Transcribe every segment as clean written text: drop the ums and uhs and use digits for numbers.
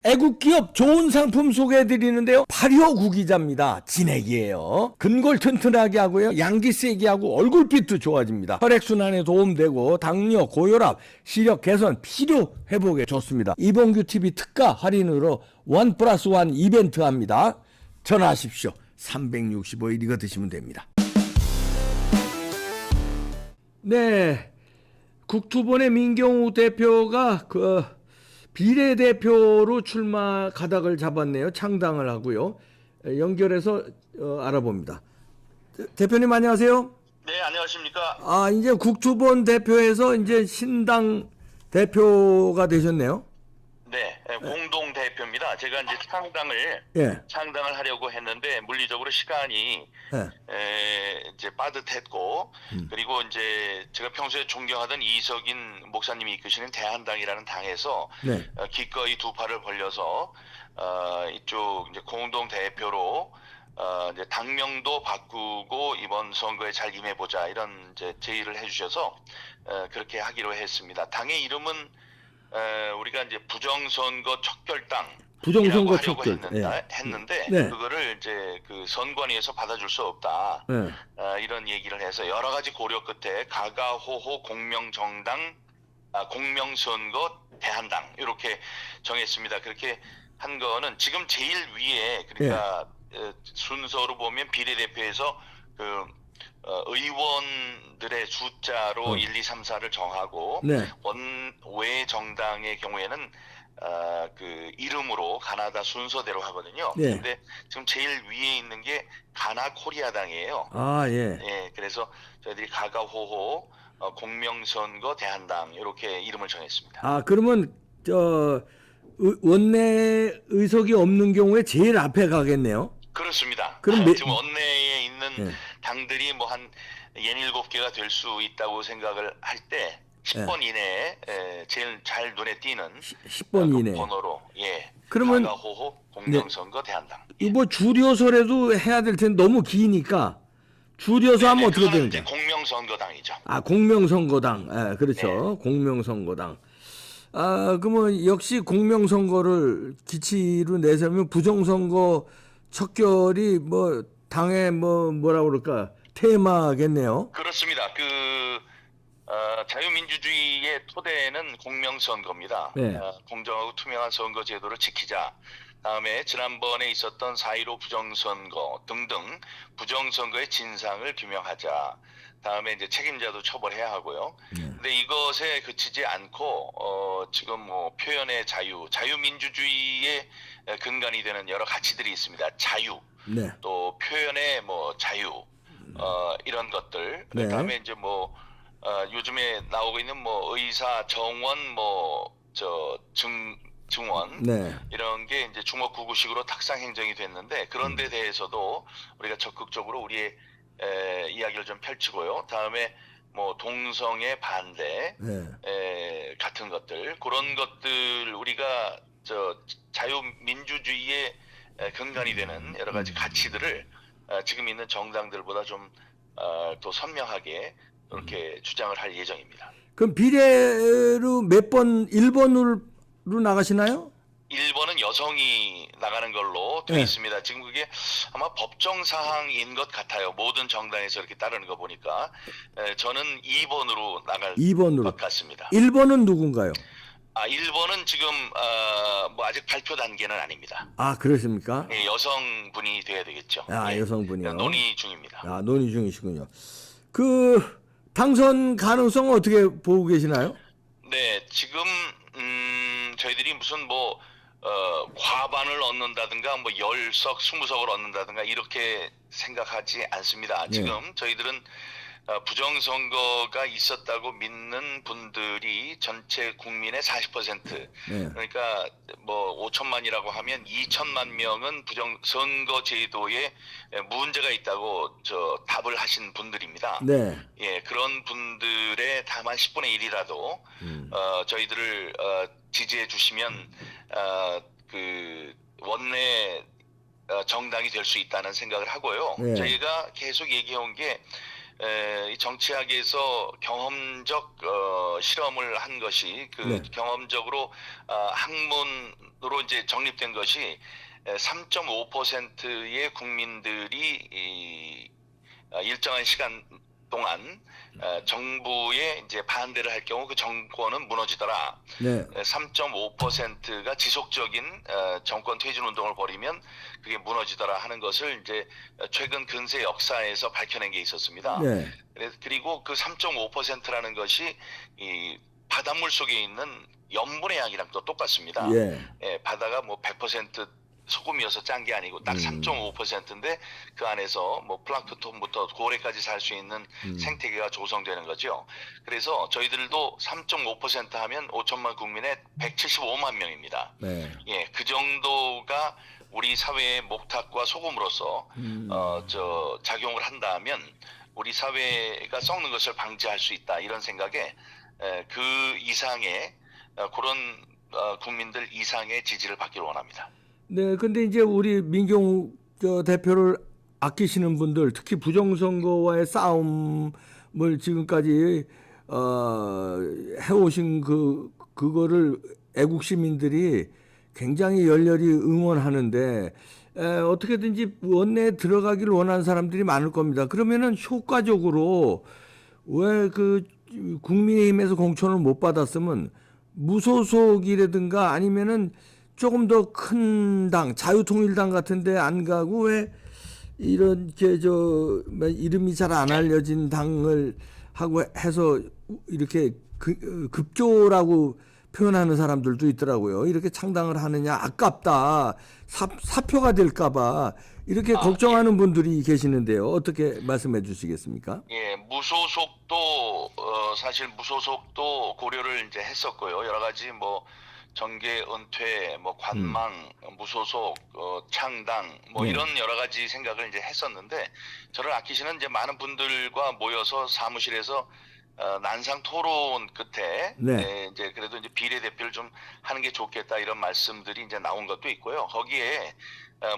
애국기업 좋은 상품 소개해드리는데요. 발효 구기자입니다. 진액이에요. 근골 튼튼하게 하고요. 양기 세게 하고 얼굴빛도 좋아집니다. 혈액순환에 도움되고 당뇨, 고혈압, 시력 개선, 피로 회복에 좋습니다. 이봉규 TV 특가 할인으로 1+1 이벤트 합니다. 전화하십시오. 365일 이거 드시면 됩니다. 네, 국투본의 민경우 대표가 비례대표로 출마 가닥을 잡았네요. 창당을 하고요. 연결해서 알아봅니다. 대표님 안녕하세요. 네, 안녕하십니까. 이제 국투본 대표에서 이제 신당 대표가 되셨네요. 네, 공동 대표입니다. 제가 이제 예. 창당을 하려고 했는데 물리적으로 시간이 이제 빠듯했고 그리고 이제 제가 평소에 존경하던 이석인 목사님이 이끄시는 대한당이라는 당에서 네. 기꺼이 두 팔을 벌려서 이쪽 이제 공동 대표로 이제 당명도 바꾸고 이번 선거에 잘 임해보자 이런 이제 제의를 해주셔서 그렇게 하기로 했습니다. 당의 이름은 우리가 이제 부정선거 척결당 부정선거 하려고 척결. 했는데 네. 그거를 이제 그 선관위에서 받아줄 수 없다. 네. 이런 얘기를 해서 여러 가지 고려 끝에 가가호호 공명정당, 공명선거 대한당 이렇게 정했습니다. 그렇게 한 거는 지금 제일 위에 그러니까 순서로 보면 비례대표에서 의원들의 숫자로 1, 2, 3, 4를 정하고 네. 원외 정당의 경우에는 그 이름으로 가나다 순서대로 하거든요. 네. 근데 지금 제일 위에 있는 게 가나 코리아당이에요. 예. 예, 그래서 저희들이 가가호호 공명선거 대한당 이렇게 이름을 정했습니다. 그러면 원내 의석이 없는 경우에 제일 앞에 가겠네요. 그렇습니다. 그럼 지금 원내에 있는 네. 당들이 뭐 한 67개가 될 수 있다고 생각을 할 때 10번 이내에 제일 잘 눈에 띄는 10번 이내. 번호로 그러면 가가호호 공명선거 대한당. 이거 줄여서라도 해야 될 텐데 너무 기니까 줄여서 하면 어떻게 그거는 이제 되는지. 공명선거당이죠. 공명선거당. 그렇죠. 공명선거당. 그러면 역시 공명선거를 기치로 내세우면 부정선거 척결이 뭐 당의 뭐라 그럴까 테마겠네요. 그렇습니다. 자유민주주의의 토대는 공명선거입니다. 네. 공정하고 투명한 선거 제도를 지키자. 다음에 지난번에 있었던 4.15 부정선거 등등 부정선거의 진상을 규명하자. 다음에 이제 책임자도 처벌해야 하고요. 근데 이것에 그치지 않고 지금 뭐 표현의 자유, 자유민주주의의 근간이 되는 여러 가치들이 있습니다. 자유, 네. 또 표현의 뭐 자유, 이런 것들. 네. 그다음에 이제 뭐 요즘에 나오고 있는 뭐 의사 정원 증원 네. 이런 게 이제 주먹구구식으로 탁상 행정이 됐는데 그런 데 대해서도 우리가 적극적으로 우리의 이야기를 좀 펼치고요. 다음에 뭐 동성애 반대 같은 것들 그런 것들 우리가 자유민주주의의 근간이 되는 여러 가지 가치들을 지금 있는 정당들보다 좀 더 선명하게 이렇게 주장을 할 예정입니다. 그럼 비례로 몇 번 1번으로 나가시나요? 1번은 여성이 나가는 걸로 되어 있습니다. 지금 그게 아마 법정 사항인 것 같아요. 모든 정당에서 이렇게 따르는 거 보니까 저는 2번으로 나갈 2번으로. 것 같습니다. 1번은 누군가요? 1번은 지금 뭐 아직 발표 단계는 아닙니다. 그러십니까? 예, 여성분이 돼야 되겠죠. 여성분이요. 논의 중입니다. 논의 중이시군요. 당선 가능성 어떻게 보고 계시나요? 네, 지금 저희들이 무슨 뭐 과반을 얻는다든가 뭐 10석, 20석을 얻는다든가 이렇게 생각하지 않습니다. 지금 저희들은 부정선거가 있었다고 믿는 분들이 전체 국민의 40%. 그러니까 뭐 5천만이라고 하면 2천만 명은 부정선거 제도에 문제가 있다고 답을 하신 분들입니다. 네. 예, 그런 분들의 다만 10분의 1이라도 저희들을 지지해 주시면 그 원내 정당이 될 수 있다는 생각을 하고요. 저희가 계속 얘기해 온 게 이 정치학에서 경험적 실험을 한 것이 네. 경험적으로 학문으로 이제 정립된 것이 3.5%의 국민들이 일정한 시간 동안 정부에 이제 반대를 할 경우 그 정권은 무너지더라. 네. 3.5%가 지속적인 정권 퇴진 운동을 벌이면 그게 무너지더라 하는 것을 이제 최근 근세 역사에서 밝혀낸 게 있었습니다. 네. 그리고 그 3.5%라는 것이 이 바닷물 속에 있는 염분의 양이랑 또 똑같습니다. 예. 바다가 뭐 100% 소금이어서 짠 게 아니고 딱 3.5%인데 그 안에서 뭐 플랑크톤부터 고래까지 살 수 있는 생태계가 조성되는 거죠. 그래서 저희들도 3.5% 하면 5천만 국민의 175만 명입니다. 네. 예, 그 정도가 우리 사회의 목탁과 소금으로서 작용을 한다면 우리 사회가 썩는 것을 방지할 수 있다 이런 생각에 그 이상의 그런 국민들 이상의 지지를 받기를 원합니다. 네, 근데 이제 우리 민경욱 대표를 아끼시는 분들, 특히 부정선거와의 싸움을 지금까지 해오신 그거를 애국 시민들이 굉장히 열렬히 응원하는데 어떻게든지 원내에 들어가기를 원하는 사람들이 많을 겁니다. 그러면은 효과적으로 왜 그 국민의힘에서 공천을 못 받았으면 무소속이라든가 아니면은 조금 더 큰 당, 자유통일당 같은데 안 가고 왜 이런 이름이 잘 안 알려진 당을 하고 해서 이렇게 급조라고 표현하는 사람들도 있더라고요. 이렇게 창당을 하느냐 아깝다 사표가 될까봐 이렇게 걱정하는 분들이 계시는데요. 어떻게 말씀해 주시겠습니까? 예, 무소속도 사실 무소속도 고려를 이제 했었고요. 여러 가지 뭐 정계 은퇴, 뭐 관망, 무소속, 창당, 뭐 네. 이런 여러 가지 생각을 이제 했었는데 저를 아끼시는 이제 많은 분들과 모여서 사무실에서 난상 토론 끝에 네. 이제 그래도 이제 비례대표를 좀 하는 게 좋겠다 이런 말씀들이 이제 나온 것도 있고요. 거기에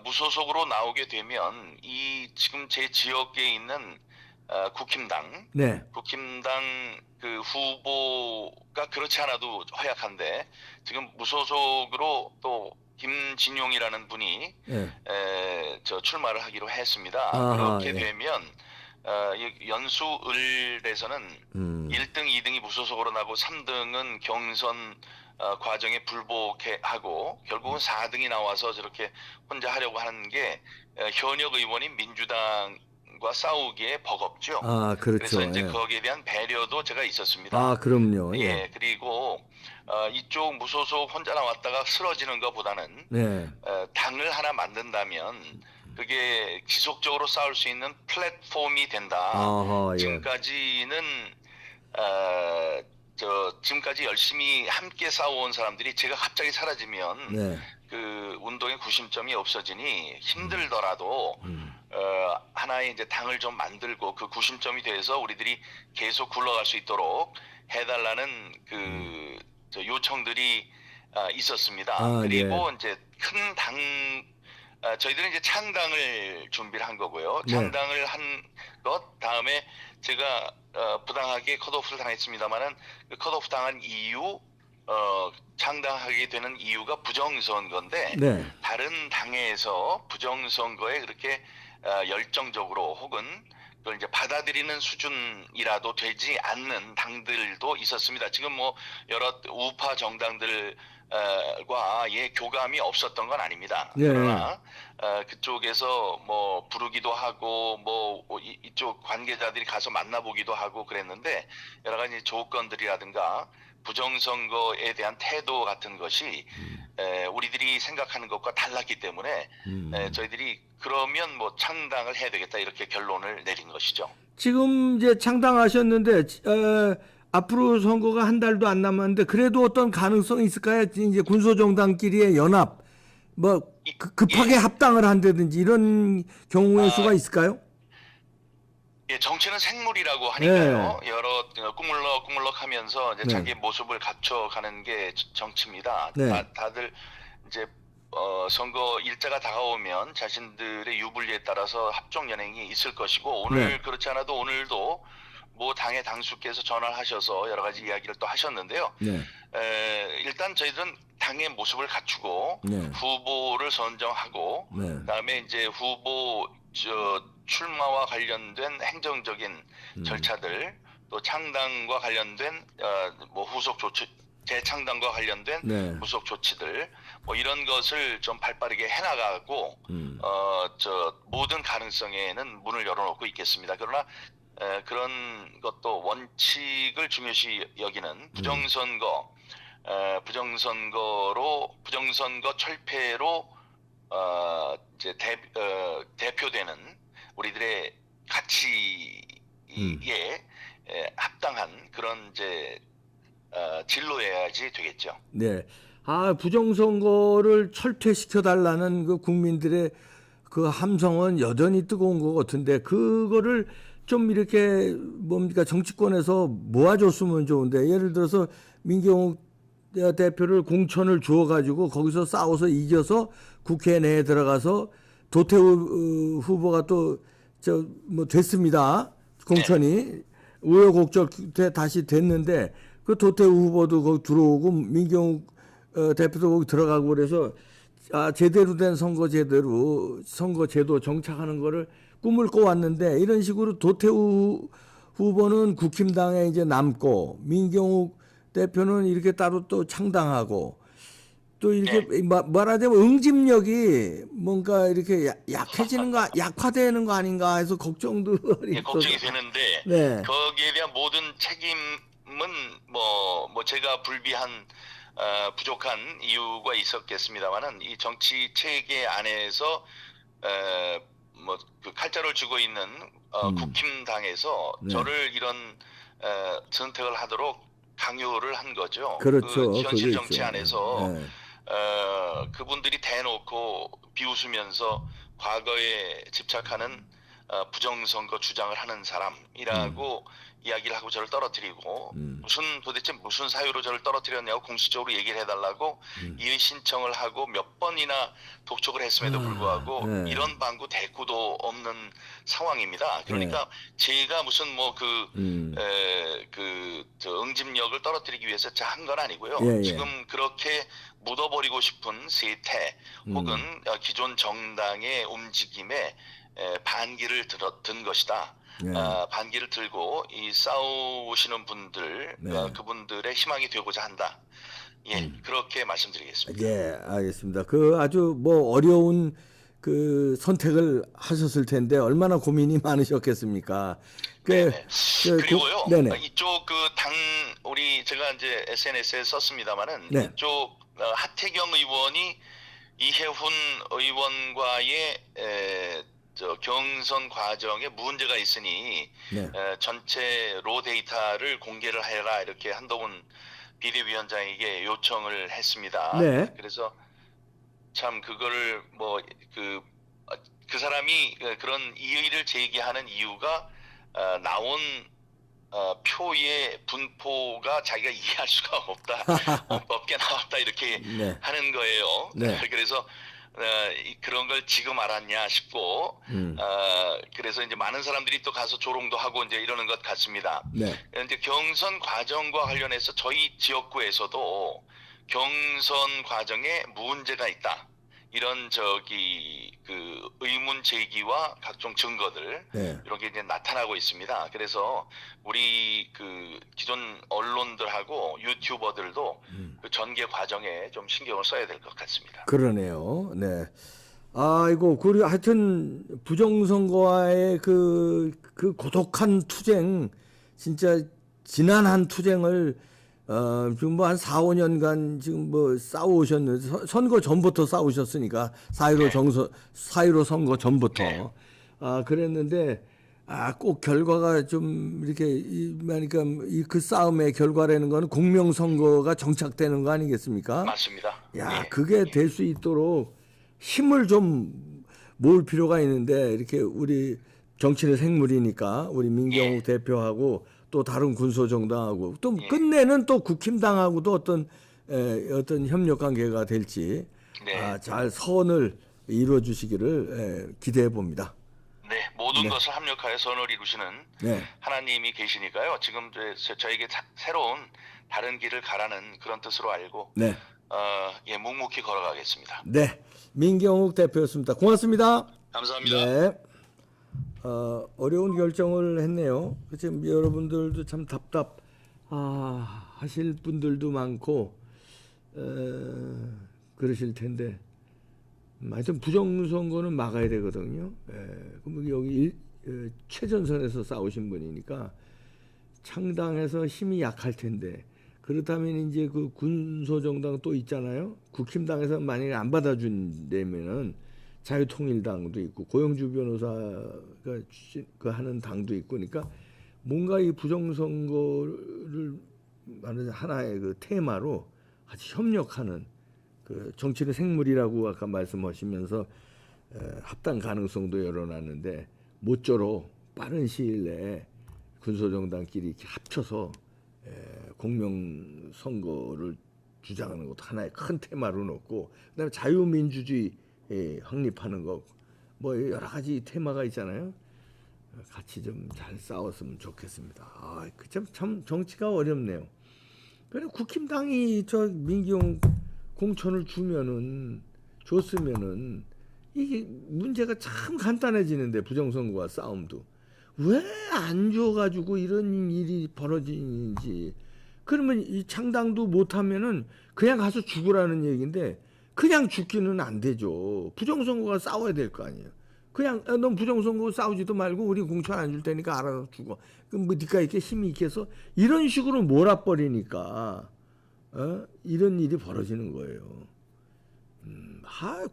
무소속으로 나오게 되면 이 지금 제 지역에 있는 국힘당, 네. 국힘당 그 후보가 그렇지 않아도 허약한데 지금 무소속으로 또 김진용이라는 분이 네. 출마를 하기로 했습니다. 아하, 그렇게 예. 되면 연수을에서는 1등, 2등이 무소속으로 나고 3등은 경선 과정에 불복하고 결국은 4등이 나와서 저렇게 혼자 하려고 하는 게 현역 의원인 민주당과 싸우기에 버겁죠. 아, 그렇죠. 그래서 이제 예. 거기에 대한 배려도 제가 아, 있었습니다. 그럼요. 예. 예, 그리고 이쪽 무소속 혼자 나왔다가 쓰러지는 것보다는 네. 당을 하나 만든다면 그게 지속적으로 싸울 수 있는 플랫폼이 된다. 아하, 예. 지금까지는 지금까지 열심히 함께 싸워온 사람들이 제가 갑자기 사라지면 네. 그 운동의 구심점이 없어지니 힘들더라도 하나의 이제 당을 좀 만들고 그 구심점이 돼서 우리들이 계속 굴러갈 수 있도록 해달라는 요청들이 있었습니다. 아, 그리고 이제 큰 당 저희들은 이제 창당을 준비를 한 거고요. 네. 창당을 한 것 다음에 제가 부당하게 컷오프를 당했습니다만은 그 컷오프 당한 이유 창당하게 되는 이유가 부정선거인데 네. 다른 당에서 부정선거에 그렇게 열정적으로 혹은 그걸 이제 받아들이는 수준이라도 되지 않는 당들도 있었습니다. 지금 뭐 여러 우파 정당들과의 교감이 없었던 건 아닙니다. 네. 그러나 그쪽에서 뭐 부르기도 하고 뭐 이쪽 관계자들이 가서 만나보기도 하고 그랬는데 여러 가지 조건들이라든가 부정선거에 대한 태도 같은 것이 우리들이 생각하는 것과 달랐기 때문에 저희들이 그러면 뭐 창당을 해야 되겠다 이렇게 결론을 내린 것이죠. 지금 이제 창당하셨는데 앞으로 선거가 한 달도 안 남았는데 그래도 어떤 가능성이 있을까요? 이제 군소정당끼리의 연합, 뭐 급하게 합당을 한다든지 이런 경우의 수가 있을까요? 예, 정치는 생물이라고 하니까요. 여러 꾸물럭꾸물럭 하면서 이제 네. 자기 모습을 갖춰가는 게 정치입니다. 네. 다들 이제 선거 일자가 다가오면 자신들의 유불리에 따라서 합종 연행이 있을 것이고 오늘 네. 그렇지 않아도 오늘도 뭐 당의 당수께서 전화를 하셔서 여러 가지 이야기를 또 하셨는데요. 네. 일단 저희들은 당의 모습을 갖추고 네. 후보를 선정하고 네. 그다음에 이제 후보 출마와 관련된 행정적인 절차들 또 창당과 관련된 뭐 후속 조치 재창당과 관련된 네. 후속 조치들 뭐 이런 것을 좀 발빠르게 해나가고 모든 가능성에는 문을 열어놓고 있겠습니다. 그러나 그런 것도 원칙을 중요시 여기는 부정선거 철폐로 이제 대표되는 우리들의 가치에 합당한 그런 이제 진로여야지 되겠죠. 네. 아, 부정선거를 철퇴시켜 달라는 그 국민들의 그 함성은 여전히 뜨거운 것 같은데 그거를 좀 이렇게 뭡니까 정치권에서 모아줬으면 좋은데 예를 들어서 민경욱 대표를 공천을 주어가지고 거기서 싸워서 이겨서 국회 내에 들어가서 도태우 후보가 또 뭐 됐습니다. 공천이 우여곡절 끝에 다시 됐는데 그 도태우 후보도 거기 들어오고 민경욱 대표도 거기 들어가고 그래서 제대로 된 선거제도 정착하는 거를 꿈을 꿔왔는데 이런 식으로 도태우 후보는 국힘당에 이제 남고 민경욱 대표는 이렇게 따로 또 창당하고 또 이렇게 말하자면 응집력이 뭔가 이렇게 약해지는 거 약화되는 거 아닌가 해서 걱정도 걱정이 되는데 네. 거기에 대한 모든 책임은 뭐 제가 불비한 부족한 이유가 있었겠습니다만은 이 정치 체계 안에서 뭐 그 칼자루를 쥐고 있는 국힘당에서 네. 저를 이런 선택을 하도록 강요를 한 거죠. 그렇죠. 그 현실 그게 정치 있죠. 안에서 네. 그분들이 대놓고 비웃으면서 과거에 집착하는 부정선거 주장을 하는 사람이라고 이야기를 하고 저를 떨어뜨리고 도대체 무슨 사유로 저를 떨어뜨렸냐고 공식적으로 얘기를 해달라고 이의 신청을 하고 몇 번이나 독촉을 했음에도 불구하고 네. 이런 방구 대꾸도 없는 상황입니다. 그러니까 제가 무슨 뭐 응집력을 떨어뜨리기 위해서 한 건 아니고요. 예. 지금 그렇게 묻어버리고 싶은 세태 혹은 기존 정당의 움직임에 반기를 든 것이다. 네. 반기를 들고 이 싸우시는 분들 네. 그분들의 희망이 되고자 한다. 예, 그렇게 말씀드리겠습니다. 예, 알겠습니다. 그 아주 뭐 어려운 그 선택을 하셨을 텐데 얼마나 고민이 많으셨겠습니까? 네네. 그리고요, 네네. 이쪽 우리 제가 이제 SNS에 썼습니다만은 네. 이쪽 하태경 의원이 이해훈 의원과의 경선 과정에 문제가 있으니 네. 전체 로 데이터를 공개를 해라 이렇게 한동훈 비대위원장에게 요청을 했습니다. 네. 그래서 참 그거를 뭐 그 사람이 그런 이의를 제기하는 이유가 나온 표의 분포가 자기가 이해할 수가 없다, 없게 나왔다 이렇게 네. 하는 거예요. 네. 그래서 그런 걸 지금 알았냐 싶고 그래서 이제 많은 사람들이 또 가서 조롱도 하고 이제 이러는 것 같습니다. 네. 이제 경선 과정과 관련해서 저희 지역구에서도 경선 과정에 문제가 있다. 이런 그 의문 제기와 각종 증거들 네. 이런 게 이제 나타나고 있습니다. 그래서 우리 그 기존 언론들하고 유튜버들도 그 전개 과정에 좀 신경을 써야 될 것 같습니다. 그러네요. 네. 아이고, 그리고 하여튼 부정선거와의 그 고독한 투쟁, 진짜 지난한 투쟁을 지금 뭐 한 4, 5년간 지금 뭐 싸우셨는데 선거 전부터 싸우셨으니까 4.15 선거 전부터 네. 그랬는데 꼭 결과가 좀 이렇게 그러니까 그 싸움의 결과라는 거는 공명선거가 정착되는 거 아니겠습니까? 맞습니다. 야, 예. 그게 될 수 있도록 힘을 좀 모을 필요가 있는데 이렇게 우리 정치는 생물이니까 우리 민경욱 대표하고 또 다른 군소정당하고 또 끝내는 또 국힘당하고도 어떤 협력 관계가 될지 네. 잘 선을 이루어 주시기를 기대해 봅니다. 네, 모든 네. 것을 합력하여 선을 이루시는 네. 하나님이 계시니까요. 지금 저에게 새로운 다른 길을 가라는 그런 뜻으로 알고 네. 예, 묵묵히 걸어가겠습니다. 네. 민경욱 대표였습니다. 고맙습니다. 감사합니다. 네. 어려운 결정을 했네요. 지금 여러분들도 참 하실 분들도 많고 그러실 텐데 하여튼 부정선거는 막아야 되거든요. 그럼 여기 최전선에서 싸우신 분이니까 창당해서 힘이 약할 텐데 그렇다면 이제 그 군소정당 또 있잖아요. 국힘당에서 만약에 안 받아준다면은 자유통일당도 있고 고영주 변호사가 그 하는 당도 있고 그러니까 뭔가 이 부정선거를 하나의 그 테마로 같이 협력하는 그 정치는 생물이라고 아까 말씀하시면서 합당 가능성도 열어놨는데 모쪼록 빠른 시일 내에 군소정당끼리 이렇게 합쳐서 공명선거를 주장하는 것도 하나의 큰 테마로 놓고 그다음에 자유민주주의 확립하는 거 뭐 여러 가지 테마가 있잖아요. 같이 좀 잘 싸웠으면 좋겠습니다. 참 정치가 어렵네요. 그래 국힘당이 저 민기용 공천을 줬으면은 이게 문제가 참 간단해지는데 부정선거와 싸움도 왜 안 줘가지고 이런 일이 벌어지는지. 그러면 이 창당도 못하면은 그냥 가서 죽으라는 얘기인데 그냥 죽기는 안 되죠. 부정선거가 싸워야 될 거 아니에요. 그냥 넌 부정선거 싸우지도 말고 우리 공천 안 줄 테니까 알아서 죽어. 그럼 뭐 니가 이렇게 힘이 있겠어? 이런 식으로 몰아버리니까 이런 일이 벌어지는 거예요.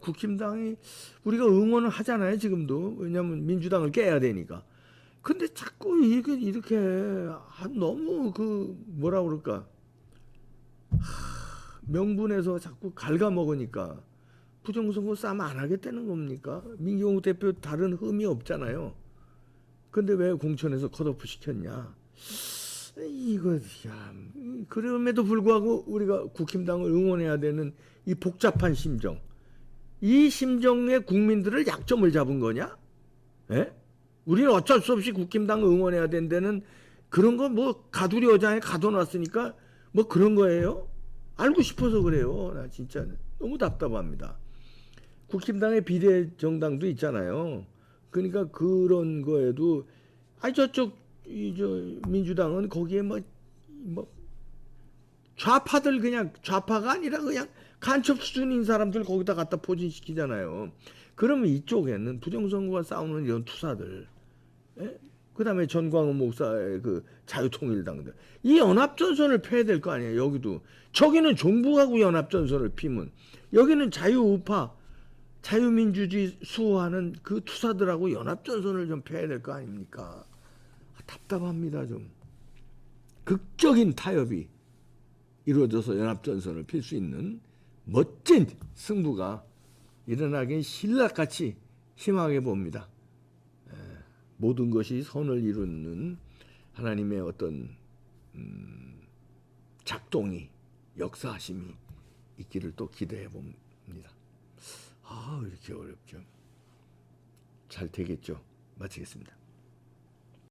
국힘당이 우리가 응원을 하잖아요 지금도. 왜냐하면 민주당을 깨야 되니까. 근데 자꾸 이게 이렇게 너무 그 뭐라 그럴까 명분에서 자꾸 갉아먹으니까 부정선거 싸움 안 하겠다는 겁니까? 민경욱 대표 다른 흠이 없잖아요. 근데 왜 공천에서 컷오프 시켰냐? 그럼에도 불구하고 우리가 국힘당을 응원해야 되는 이 복잡한 심정, 이 심정에 국민들을 약점을 잡은 거냐? 예? 우리는 어쩔 수 없이 국힘당을 응원해야 된다는 그런 거 뭐 가두리 어장에 가둬놨으니까 뭐 그런 거예요? 알고 싶어서 그래요. 나 진짜 너무 답답합니다. 국힘당의 비례정당도 있잖아요. 그러니까 그런 거에도 저쪽 민주당은 거기에 뭐 좌파들 그냥 좌파가 아니라 그냥 간첩 수준인 사람들 거기다 갖다 포진시키잖아요. 그러면 이쪽에는 부정선거가 싸우는 이런 투사들, 그다음에 전광훈 목사의 그 자유통일당들 이 연합전선을 펴야 될 거 아니에요. 여기도 저기는 정부하고 연합전선을 피면 여기는 자유우파 자유민주주의 수호하는 그 투사들하고 연합전선을 좀 펴야 될 거 아닙니까? 답답합니다. 좀 극적인 타협이 이루어져서 연합전선을 필 수 있는 멋진 승부가 일어나긴 신락같이 희망해 봅니다. 모든 것이 선을 이루는 하나님의 어떤 작동이 역사하심이 있기를 또 기대해 봅니다. 이렇게 어렵죠. 잘 되겠죠. 마치겠습니다.